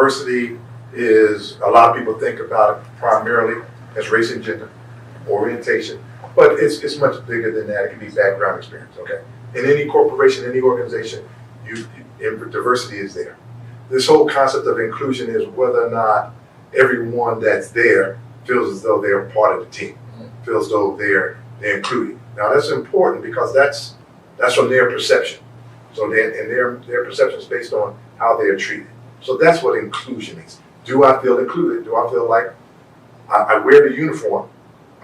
diversity is, a lot of people think about it primarily as race and gender, orientation, but it's much bigger than that. It can be background experience, okay? In any corporation, any organization, diversity is there. This whole concept of inclusion is whether or not everyone that's there feels as though they're part of the team, feels as though they're included. Now that's important because that's from their perception. So their perception is based on how they are treated. So that's what inclusion is. Do I feel included? Do I feel like I wear the uniform?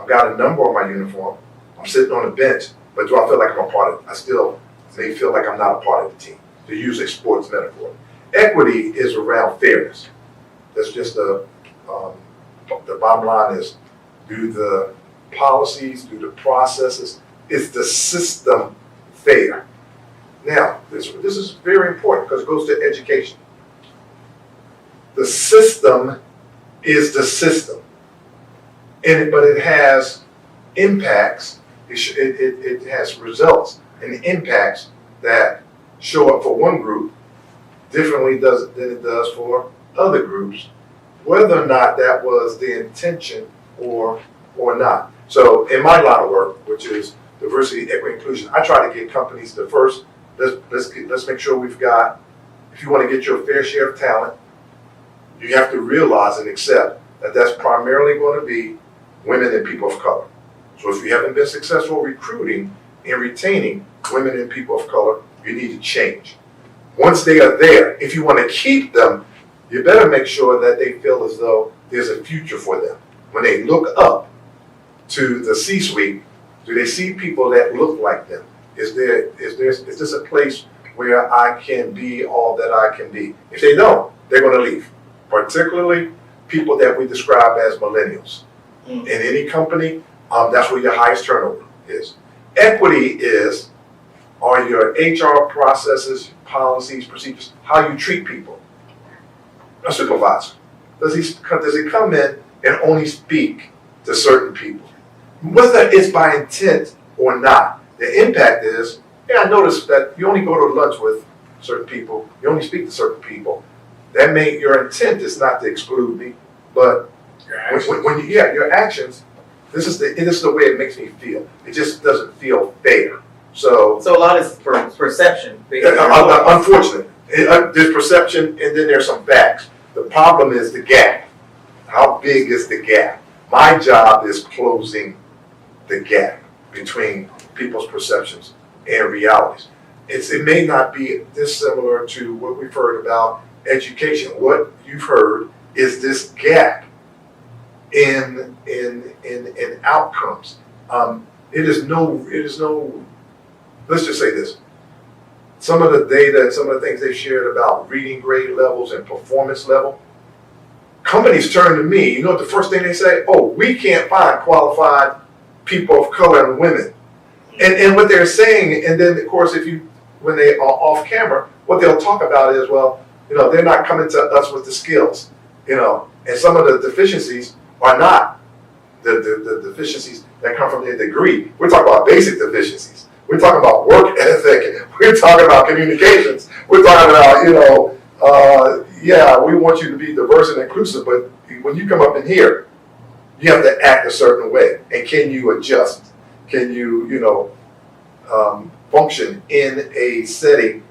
I've got a number on my uniform. I'm sitting on a bench, but do I feel like I'm a part of it? I still may feel like I'm not a part of the team, to use a sports metaphor. Equity is around fairness. That's just the bottom line is, do the policies, do the processes, is the system fair? Now, this is very important because it goes to education. The system is the system, but it has impacts. It has results and impacts that show up for one group differently than it does for other groups, whether or not that was the intention or not. So in my line of work, which is diversity, equity, inclusion, I try to get companies to first, let's make sure we've got, if you want to get your fair share of talent, you have to realize and accept that that's primarily going to be women and people of color. So if you haven't been successful recruiting and retaining women and people of color, you need to change. Once they are there, if you want to keep them, you better make sure that they feel as though there's a future for them. When they look up to the C-suite, do they see people that look like them? Is this a place where I can be all that I can be? If they don't, they're going to leave. Particularly people that we describe as millennials. In any company, that's where your highest turnover is. Equity is, are your HR processes, policies, procedures, how you treat people. A supervisor, does he come in and only speak to certain people? Whether it's by intent or not, the impact is, I noticed that you only go to lunch with certain people, you only speak to certain people. That may, your intent is not to exclude me, but your actions, this is the way it makes me feel. It just doesn't feel fair. So a lot is perception. Unfortunately, there's perception, and then there's some facts. The problem is the gap. How big is the gap? My job is closing the gap between people's perceptions and realities. It may not be dissimilar to what we've heard about education. What you've heard is this gap in outcomes. It is no. Let's just say this. Some of the data and some of the things they shared about reading grade levels and performance level, companies turn to me. You know what the first thing they say? Oh, we can't find qualified people of color and women. And what they're saying, and then of course when they are off camera, what they'll talk about is, well, they're not coming to us with the skills, and some of the deficiencies are not the deficiencies that come from their degree. We're talking about basic deficiencies. We're talking about work ethic. We're talking about communications. We're talking about, we want you to be diverse and inclusive, but when you come up in here, you have to act a certain way. And can you adjust? Can you, function in a setting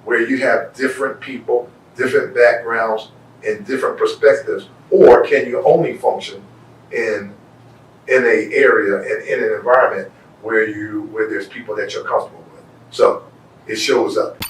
where you have different people, different backgrounds, and different perspectives, or can you only function in an area and in an environment where there's people that you're comfortable with? So it shows up.